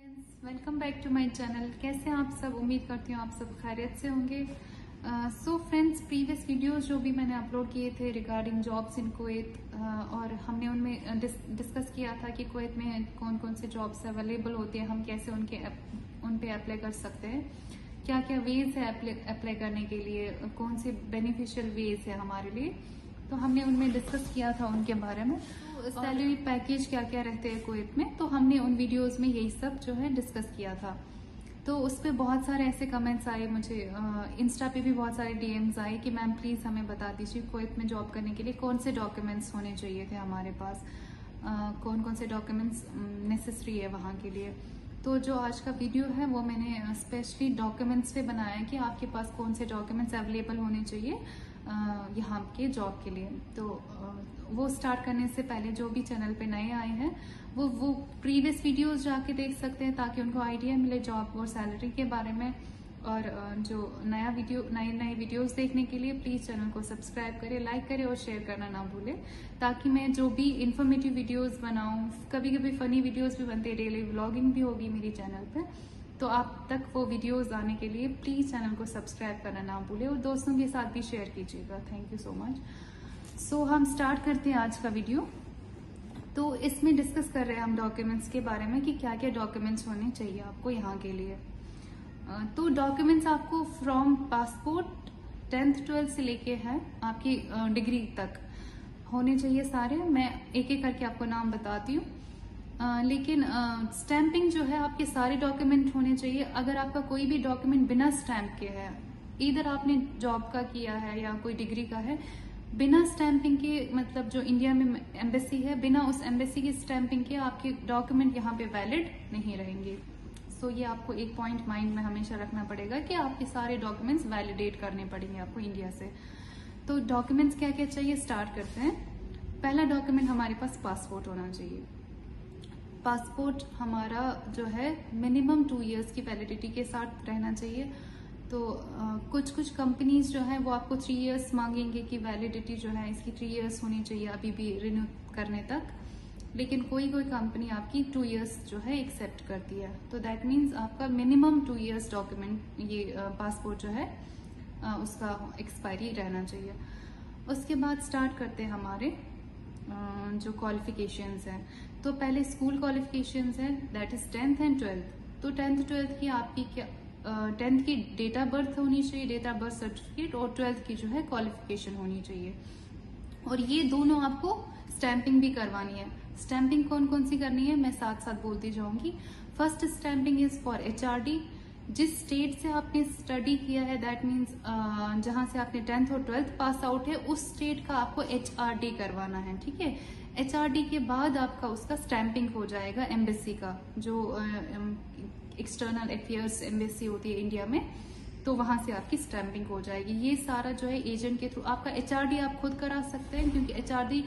Friends, welcome back to my channel. कैसे हैं आप सब? उम्मीद करती हूँ आप सब खैरियत से होंगे। सो फ्रेंड्स, प्रीवियस वीडियोस जो भी मैंने अपलोड किए थे रिगार्डिंग जॉब्स इन कुवैत, और हमने उनमें डिस्कस किया था कि कुवैत में कौन कौन से जॉब्स अवेलेबल होती हैं, हम कैसे उन पे अप्लाई कर सकते हैं, क्या क्या वेज है अप्लाई करने के लिए, कौन से बेनिफिशियल वेज है हमारे लिए। तो हमने उनमें डिस्कस किया था उनके बारे में, सैलरी पैकेज क्या क्या रहते हैं कुवैत में। तो हमने उन वीडियोस में यही सब जो है डिस्कस किया था। तो उस पर बहुत सारे ऐसे कमेंट्स आए मुझे, इंस्टा पे भी बहुत सारे डीएम्स आए कि मैम प्लीज़ हमें बता दीजिए कुवैत में जॉब करने के लिए कौन से डॉक्यूमेंट्स होने चाहिए थे हमारे पास, कौन कौन से डॉक्यूमेंट्स नेसेसरी है वहाँ के लिए। तो जो आज का वीडियो है वो मैंने स्पेशली डॉक्यूमेंट्स पे बनाया है कि आपके पास कौन से डॉक्यूमेंट्स अवेलेबल होने चाहिए यहाँ के जॉब के लिए। तो वो स्टार्ट करने से पहले जो भी चैनल पे नए आए हैं वो प्रीवियस वीडियोस जाके देख सकते हैं ताकि उनको आइडिया मिले जॉब और सैलरी के बारे में। और जो नए वीडियोस देखने के लिए प्लीज़ चैनल को सब्सक्राइब करें, लाइक करें और शेयर करना ना भूलें, ताकि मैं जो भी इंफॉर्मेटिव वीडियोस बनाऊं, कभी कभी फनी वीडियोस भी बनते हैं, डेली व्लॉगिंग भी होगी मेरी चैनल पे, तो आप तक वो वीडियोस आने के लिए प्लीज़ चैनल को सब्सक्राइब करना ना भूलें और दोस्तों के साथ भी शेयर कीजिएगा। Thank you so much. So हम स्टार्ट करते हैं आज का वीडियो। तो इसमें डिस्कस कर रहे हैं हम डॉक्यूमेंट्स के बारे में कि क्या क्या डॉक्यूमेंट्स होने चाहिए आपको यहाँ के लिए। तो डॉक्यूमेंट्स आपको फ्रॉम पासपोर्ट 10th 12th से लेके है आपकी डिग्री तक होने चाहिए सारे। मैं एक एक करके आपको नाम बताती हूँ, लेकिन स्टैंपिंग जो है आपके सारे डॉक्यूमेंट होने चाहिए। अगर आपका कोई भी डॉक्यूमेंट बिना स्टैंप के है, इधर आपने जॉब का किया है या कोई डिग्री का है, बिना स्टैंपिंग के, मतलब जो इंडिया में एम्बेसी है, बिना उस एम्बेसी की स्टैंपिंग के आपके डॉक्यूमेंट यहाँ पे वैलिड नहीं रहेंगे। सो ये आपको एक पॉइंट माइंड में हमेशा रखना पड़ेगा कि आपके सारे डॉक्यूमेंट्स वैलिडेट करने पड़ेंगे आपको इंडिया से। तो डॉक्यूमेंट्स क्या क्या चाहिए, स्टार्ट करते हैं। पहला डॉक्यूमेंट हमारे पास पासपोर्ट होना चाहिए। पासपोर्ट हमारा जो है मिनिमम 2 years की वैलिडिटी के साथ रहना चाहिए। तो कुछ कुछ कंपनीज जो है वो आपको 3 years मांगेंगे कि वैलिडिटी जो है इसकी 3 years होनी चाहिए अभी भी रिन्यू करने तक, लेकिन कोई कोई कंपनी आपकी 2 years जो है एक्सेप्ट करती है। तो दैट मीन्स आपका मिनिमम 2 years डॉक्यूमेंट ये पासपोर्ट जो है उसका एक्सपायरी रहना चाहिए। उसके बाद स्टार्ट करते हैं हमारे जो क्वालिफिकेशंस हैं। तो पहले स्कूल क्वालिफिकेशंस है, that is 10th and 12th। तो 10th 12th की आपकी क्या 10th की डेट ऑफ बर्थ होनी चाहिए, डेट ऑफ बर्थ सर्टिफिकेट, और 12th की जो है क्वालिफिकेशन होनी चाहिए। और ये दोनों आपको स्टैंपिंग भी करवानी है। स्टैंपिंग कौन कौन सी करनी है मैं साथ साथ बोलती जाऊंगी। First stamping is for HRD। जिस स्टेट से आपने स्टडी किया है, दैट मीन्स जहां से आपने 10th और 12th पास आउट है, उस स्टेट का आपको HRD करवाना है। ठीक है, HRD के बाद आपका उसका स्टैंपिंग हो जाएगा एम्बेसी का, जो एक्सटर्नल अफेयर्स एम्बेसी होती है इंडिया में, तो वहां से आपकी स्टैंपिंग हो जाएगी। ये सारा जो है एजेंट के थ्रू। आपका HRD आप खुद करा सकते हैं, क्योंकि HRD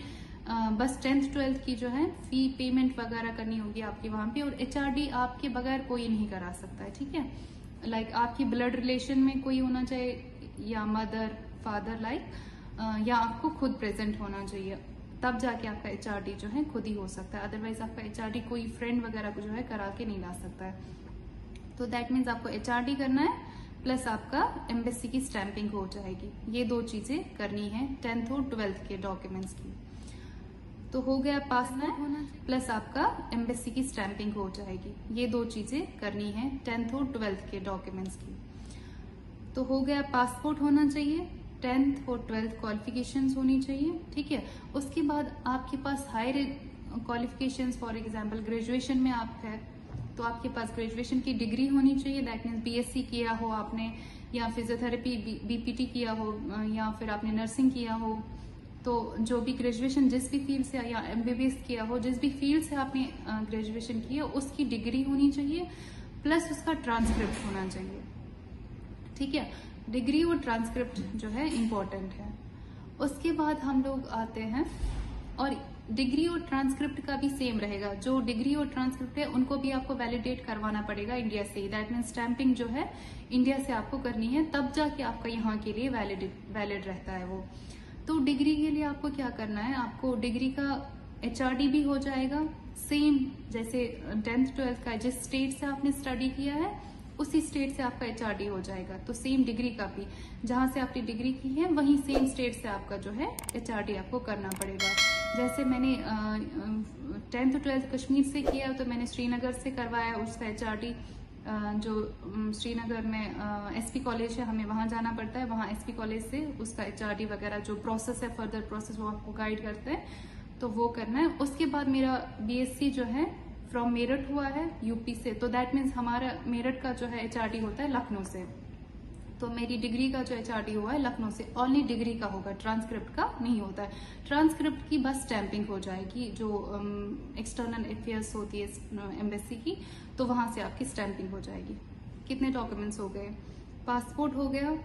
बस 10th 12th की जो है फी पेमेंट वगैरह करनी होगी आपकी वहां पे, और HRD आपके बगैर कोई नहीं करा सकता है। ठीक है, लाइक आपकी ब्लड रिलेशन में कोई होना चाहिए, या मदर फादर लाइक, या आपको खुद प्रेजेंट होना चाहिए, तब जाके आपका HRD जो है खुद ही हो सकता है। अदरवाइज आपका HRD कोई फ्रेंड वगैरह को जो है करा के नहीं ला सकता है। तो दैट मीन्स आपको HRD करना है, प्लस आपका एम्बेसी की स्टैंपिंग हो जाएगी। ये दो चीजें करनी है 10th और 12th के डॉक्यूमेंट्स की। तो हो गया पासपोर्ट प्लस आपका एम्बेसी की स्टैंपिंग हो जाएगी। ये दो चीजें करनी है 10th और 12th के डॉक्यूमेंट्स की। तो हो गया पासपोर्ट होना चाहिए, 10th और 12th क्वालिफिकेशंस होनी चाहिए। ठीक है, उसके बाद आपके पास higher qualifications, for example graduation में आप है तो आपके पास ग्रेजुएशन की डिग्री होनी चाहिए। दैट मीन्स BSc किया हो आपने, या फिजियोथेरेपी BPT किया हो, या फिर आपने नर्सिंग किया हो। तो जो भी ग्रेजुएशन जिस भी फील्ड से, या MBBS किया हो, जिस भी फील्ड से आपने ग्रेजुएशन की है उसकी डिग्री होनी चाहिए, प्लस उसका ट्रांसक्रिप्ट होना चाहिए। ठीक है, डिग्री और ट्रांसक्रिप्ट जो है इम्पोर्टेंट है। उसके बाद हम लोग आते हैं, और डिग्री और ट्रांसक्रिप्ट का भी सेम रहेगा। जो डिग्री और ट्रांसक्रिप्ट है उनको भी आपको वैलिडेट करवाना पड़ेगा इंडिया से ही। दैट मीन्स स्टैंपिंग जो है इंडिया से आपको करनी है, तब जाके आपका यहाँ के लिए वैलिड रहता है वो। तो डिग्री के लिए आपको क्या करना है, आपको डिग्री का HRD भी हो जाएगा, सेम जैसे 10th 12th का जिस स्टेट से आपने स्टडी किया है उसी स्टेट से आपका HRD हो जाएगा। तो सेम डिग्री का भी जहां से आपने डिग्री की है वहीं सेम स्टेट से आपका जो है HRD आपको करना पड़ेगा। जैसे मैंने 10th 12th कश्मीर से किया तो मैंने श्रीनगर से करवाया उसका HRD। जो श्रीनगर में SP कॉलेज है, हमें वहां जाना पड़ता है, वहां SP कॉलेज से उसका HRD वगैरह जो प्रोसेस है, फर्दर प्रोसेस, वो आपको गाइड करते हैं, तो वो करना है। उसके बाद मेरा BSc जो है फ्रॉम मेरठ हुआ है UP से, तो दैट मीन्स हमारा मेरठ का जो है HRD होता है लखनऊ से। तो मेरी डिग्री का जो HRD हुआ है लखनऊ से, ओनली डिग्री का होगा, ट्रांसक्रिप्ट का नहीं होता है। ट्रांसक्रिप्ट की बस स्टैंपिंग हो जाएगी, जो एक्सटर्नल अफेयर्स होती है एम्बेसी की, तो वहां से आपकी स्टैंपिंग हो जाएगी। कितने डॉक्यूमेंट्स हो गए? पासपोर्ट हो गया,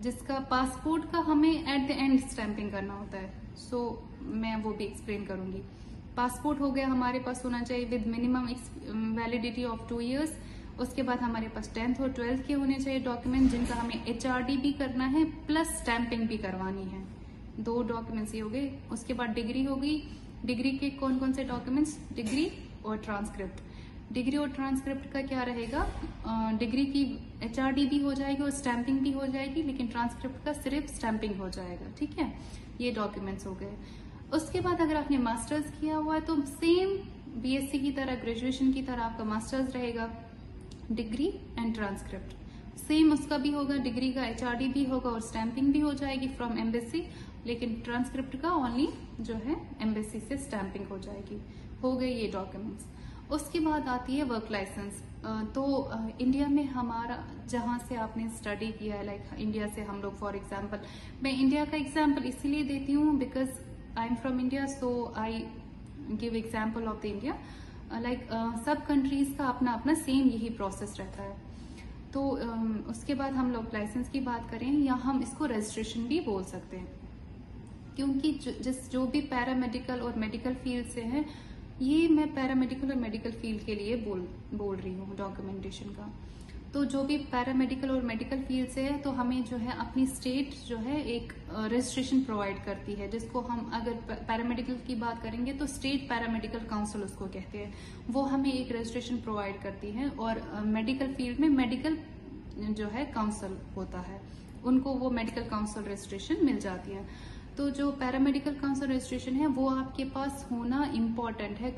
जिसका पासपोर्ट का हमें एट द एंड स्टैंपिंग करना होता है, सो मैं वो भी एक्सप्लेन करूंगी। पासपोर्ट हो गया, हमारे पास होना चाहिए with minimum validity of 2 years। उसके बाद हमारे पास 10th और 12th के होने चाहिए डॉक्यूमेंट, जिनका हमें HRD भी करना है प्लस स्टैंपिंग भी करवानी है। 2 डॉक्यूमेंट्स ये हो गए। उसके बाद डिग्री होगी। डिग्री के कौन कौन से डॉक्यूमेंट्स? डिग्री और ट्रांसक्रिप्ट। डिग्री और ट्रांसक्रिप्ट का क्या रहेगा? डिग्री की HRD भी हो जाएगी और स्टैंपिंग भी हो जाएगी, लेकिन ट्रांसक्रिप्ट का सिर्फ स्टैंपिंग हो जाएगा। ठीक है, ये डॉक्यूमेंट्स हो गए। उसके बाद अगर आपने मास्टर्स किया हुआ है तो सेम BSc की तरह, ग्रेजुएशन की तरह आपका मास्टर्स रहेगा, डिग्री एंड ट्रांसक्रिप्ट सेम उसका भी होगा। डिग्री का HRD भी होगा और स्टैंपिंग भी हो जाएगी फ्रॉम एम्बेसी, लेकिन ट्रांसक्रिप्ट का ओनली जो है एम्बेसी से स्टैंपिंग हो जाएगी। हो गए ये डॉक्यूमेंट्स। उसके बाद आती है वर्क लाइसेंस। तो इंडिया में हमारा जहां से आपने स्टडी किया है, लाइक इंडिया से हम लोग, फॉर एग्जांपल मैं इंडिया का एग्जांपल इसीलिए देती हूँ because I am from India, so I give example of the India. Like सब कंट्रीज का अपना अपना सेम यही प्रोसेस रहता है। तो उसके बाद हम लोग लाइसेंस की बात करें, या हम इसको रजिस्ट्रेशन भी बोल सकते हैं, क्योंकि जो भी पैरामेडिकल और मेडिकल फील्ड से है, ये मैं पैरामेडिकल और मेडिकल फील्ड के लिए बोल रही हूँ डॉक्यूमेंटेशन का। तो जो भी पैरामेडिकल और मेडिकल फील्ड से है, तो हमें जो है अपनी स्टेट जो है एक रजिस्ट्रेशन प्रोवाइड करती है, जिसको हम अगर पैरामेडिकल की बात करेंगे तो स्टेट पैरामेडिकल काउंसिल उसको कहते हैं। वो हमें एक रजिस्ट्रेशन प्रोवाइड करती है। और मेडिकल फील्ड में मेडिकल जो है काउंसिल होता है, उनको वो मेडिकल काउंसिल रजिस्ट्रेशन मिल जाती है। तो जो पैरामेडिकल काउंसिल रजिस्ट्रेशन है वो आपके पास होना इम्पोर्टेंट है,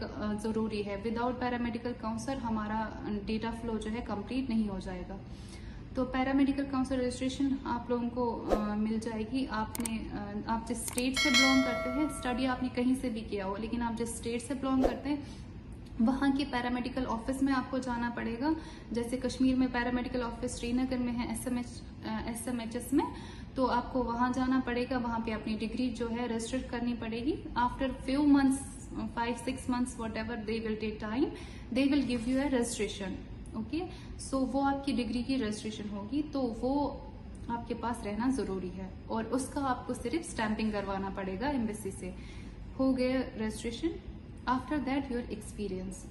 जरूरी है। विदाउट पैरामेडिकल काउंसिल हमारा डेटा फ्लो जो है कंप्लीट नहीं हो जाएगा। तो पैरामेडिकल काउंसिल रजिस्ट्रेशन आप लोगों को मिल जाएगी। आप जिस स्टेट से बिलोंग करते हैं, स्टडी आपने कहीं से भी किया हो, लेकिन आप जिस स्टेट से बिलोंग करते हैं वहाँ के पैरामेडिकल ऑफिस में आपको जाना पड़ेगा। जैसे कश्मीर में पैरामेडिकल ऑफिस श्रीनगर में है, SMHS में, तो आपको वहां जाना पड़ेगा। वहां पे अपनी डिग्री जो है रजिस्टर करनी पड़ेगी। After few months, 5-6 months, whatever they will take time, they will give you a registration. Okay, so वो आपकी डिग्री की रजिस्ट्रेशन होगी, तो वो आपके पास रहना जरूरी है, और उसका आपको सिर्फ स्टैंपिंग करवाना पड़ेगा एम्बेसी से। हो गया registration. After that your experience,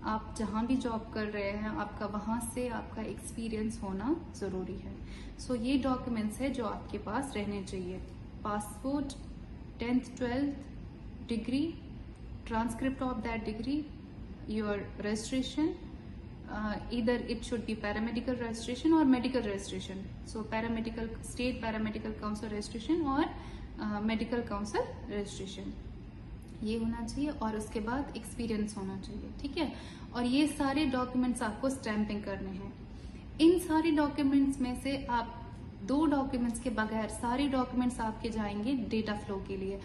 आप जहां भी जॉब कर रहे हैं आपका वहां से आपका एक्सपीरियंस होना जरूरी है। सो ये डॉक्यूमेंट्स है जो आपके पास रहने चाहिए: passport, 10th 12th degree, transcript of that degree, your registration, either it should be paramedical registration or medical registration. So paramedical, state paramedical council registration और medical council registration ये होना चाहिए, और उसके बाद एक्सपीरियंस होना चाहिए। ठीक है, और ये सारे डॉक्यूमेंट्स आपको स्टैंपिंग करने हैं। इन सारे डॉक्यूमेंट्स में से आप 2 डॉक्यूमेंट्स के बगैर सारे डॉक्यूमेंट्स आपके जाएंगे डेटा फ्लो के लिए।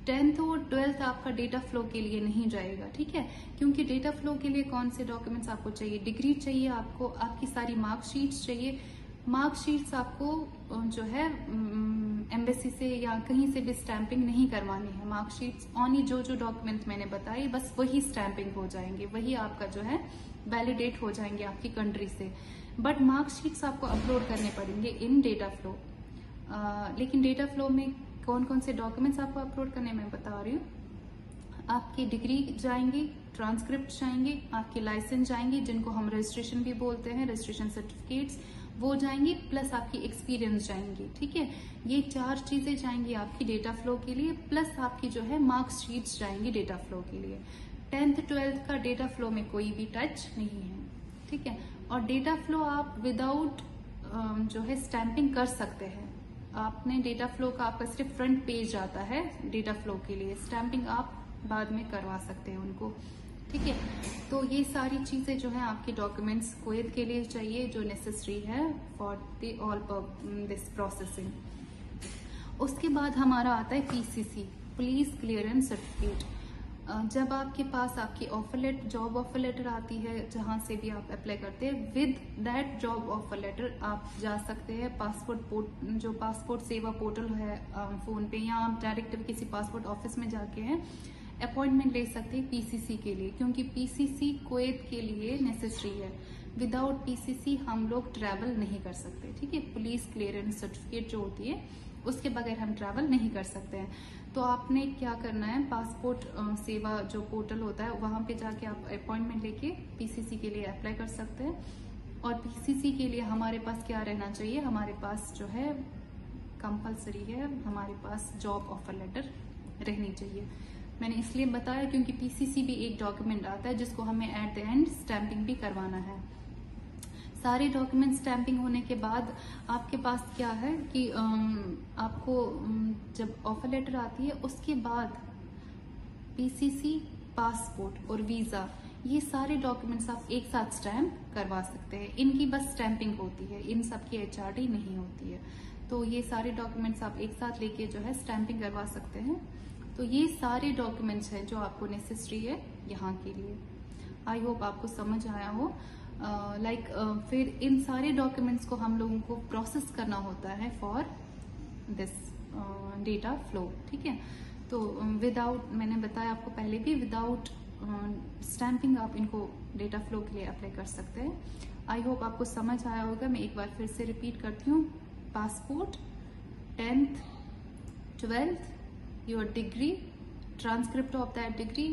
10th और 12th आपका डेटा फ्लो के लिए नहीं जाएगा। ठीक है, क्योंकि डेटा फ्लो के लिए कौन से डॉक्यूमेंट्स आपको चाहिए? डिग्री चाहिए आपको, आपकी सारी मार्कशीट्स चाहिए। मार्कशीट्स आपको जो है एम्बेसी से या कहीं से भी स्टैंपिंग नहीं करवानी है। मार्कशीट्स ओनली जो डॉक्यूमेंट मैंने बताई बस वही स्टैंपिंग हो जाएंगे, वही आपका जो है वैलिडेट हो जाएंगे आपकी कंट्री से। बट मार्कशीट्स आपको अपलोड करने पड़ेंगे इन डेटा फ्लो। लेकिन डेटा फ्लो में कौन कौन से डॉक्यूमेंट्स आपको अपलोड करने मैं बता रही हूँ। आपकी डिग्री जाएंगी, ट्रांसक्रिप्ट जाएंगे, आपके लाइसेंस जाएंगे जिनको हम रजिस्ट्रेशन भी बोलते हैं, रजिस्ट्रेशन सर्टिफिकेट्स वो जाएंगी, प्लस आपकी एक्सपीरियंस जाएंगी। ठीक है, ये 4 चीजें जाएंगी आपकी डेटा फ्लो के लिए, प्लस आपकी जो है मार्क्स शीट्स जाएंगी डेटा फ्लो के लिए। 10th 12th का डेटा फ्लो में कोई भी टच नहीं है, ठीक है। और डेटा फ्लो आप विदाउट जो है स्टैंपिंग कर सकते हैं। आपने डेटा फ्लो का आपका सिर्फ फ्रंट पेज आता है डेटा फ्लो के लिए, स्टैंपिंग आप बाद में करवा सकते हैं उनको, ठीक है। तो ये सारी चीजें जो है आपके डॉक्यूमेंट्स कुवैत के लिए चाहिए जो नेसेसरी है for the all this processing. उसके बाद हमारा आता है पीसीसी, पुलिस क्लियरेंस सर्टिफिकेट। जब आपके पास आपकी offer letter, job offer letter आती है जहां से भी आप अप्लाई करते हैं, with that job offer letter आप जा सकते हैं जो पासपोर्ट सेवा पोर्टल है फोन पे, या आप डायरेक्ट किसी पासपोर्ट ऑफिस में जाके हैं अपॉइंटमेंट ले सकते हैं पीसीसी के लिए, क्योंकि पीसीसी कुवैत के लिए नेसेसरी है। विदाउट पीसीसी हम लोग ट्रैवल नहीं कर सकते, ठीक है। पुलिस क्लियरेंस सर्टिफिकेट जो होती है उसके बगैर हम ट्रैवल नहीं कर सकते हैं। तो आपने क्या करना है, पासपोर्ट सेवा जो पोर्टल होता है वहां पे जाके आप अपॉइंटमेंट लेके पीसीसी के लिए अप्लाई कर सकते हैं। और पीसीसी के लिए हमारे पास क्या रहना चाहिए, हमारे पास जो है कंपलसरी है, हमारे पास जॉब ऑफर लेटर रहनी चाहिए। मैंने इसलिए बताया क्योंकि पीसीसी भी एक डॉक्यूमेंट आता है जिसको हमें एट द एंड स्टैंपिंग भी करवाना है। सारे डॉक्यूमेंट स्टैंपिंग होने के बाद आपके पास क्या है कि आपको जब ऑफर लेटर आती है उसके बाद पीसीसी, पासपोर्ट और वीजा, ये सारे डॉक्यूमेंट्स आप एक साथ स्टैंप करवा सकते हैं। इनकी बस स्टैंपिंग होती है, इन सब की एचआरडी नहीं होती है। तो ये सारे डॉक्यूमेंट्स आप एक साथ लेके जो है स्टैंपिंग करवा सकते हैं। तो ये सारे डॉक्यूमेंट्स हैं जो आपको नेसेसरी है यहाँ के लिए। आई होप आपको समझ आया हो। फिर इन सारे डॉक्यूमेंट्स को हम लोगों को प्रोसेस करना होता है फॉर दिस डेटा फ्लो, ठीक है। तो विदाउट, मैंने बताया आपको पहले भी, विदाउट स्टैंपिंग आप इनको डेटा फ्लो के लिए अप्लाई कर सकते हैं। आई होप आपको समझ आया होगा। मैं एक बार फिर से रिपीट करती हूँ, passport, 10th 12th, your degree, transcript of that degree,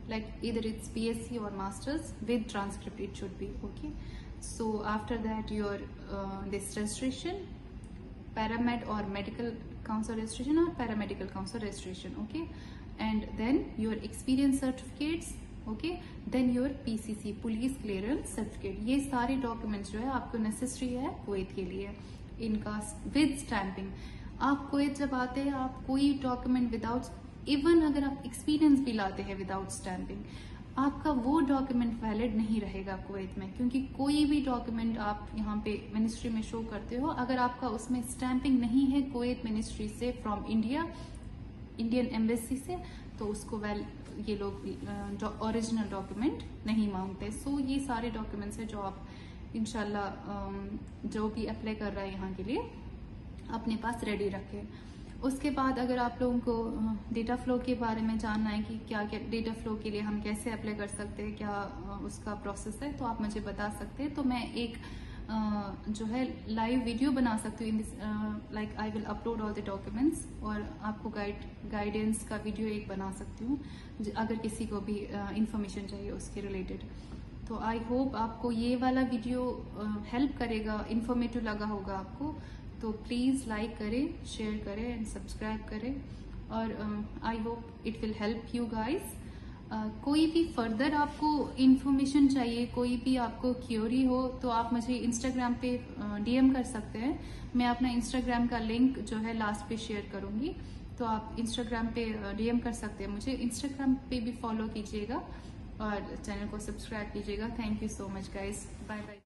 like either it's BSc or masters, with transcript it should be, okay. So after that your this registration, paramed or medical council registration or paramedical council registration, okay, and then your experience certificates, okay, then your PCC, police clearance certificate। ये सारे documents जो है आपको necessary है Kuwait के लिए, इनका with stamping. आप कुवैत जब आते हैं आप कोई डॉक्यूमेंट विदाउट, इवन अगर आप एक्सपीरियंस भी लाते हैं विदाउट स्टैंपिंग, आपका वो डॉक्यूमेंट वैलिड नहीं रहेगा कुवैत में, क्योंकि कोई भी डॉक्यूमेंट आप यहाँ पे मिनिस्ट्री में शो करते हो, अगर आपका उसमें स्टैंपिंग नहीं है कुवैत मिनिस्ट्री से, फ्रॉम इंडिया, इंडियन एम्बेसी से, तो उसको ये लोग ओरिजिनल डॉक्यूमेंट नहीं मांगते। सो ये सारे डॉक्यूमेंट्स हैं जो आप इंशाल्लाह जो भी अप्लाई कर रहा है यहाँ के लिए अपने पास रेडी रखें। उसके बाद अगर आप लोगों को डेटा फ्लो के बारे में जानना है कि क्या क्या डेटा फ्लो के लिए हम कैसे अप्लाई कर सकते हैं, क्या उसका प्रोसेस है, तो आप मुझे बता सकते हैं। तो मैं एक जो है लाइव वीडियो बना सकती हूँ in this, like I will upload all the documents, और आपको गाइडेंस का वीडियो एक बना सकती हूँ अगर किसी को भी इंफॉर्मेशन चाहिए उसके रिलेटेड। तो आई होप आपको ये वाला वीडियो हेल्प करेगा, इंफॉर्मेटिव लगा होगा आपको। तो प्लीज़ लाइक करें, शेयर करें एंड सब्सक्राइब करें, और I hope it will help you guys. कोई भी फर्दर आपको इन्फॉर्मेशन चाहिए, कोई भी आपको क्यूरी हो, तो आप मुझे इंस्टाग्राम पे डीएम कर सकते हैं। मैं अपना इंस्टाग्राम का लिंक जो है लास्ट पे शेयर करूंगी, तो आप इंस्टाग्राम पे डीएम कर सकते हैं मुझे। इंस्टाग्राम पे भी फॉलो कीजिएगा और चैनल को सब्सक्राइब कीजिएगा। Thank you so much guys, bye bye.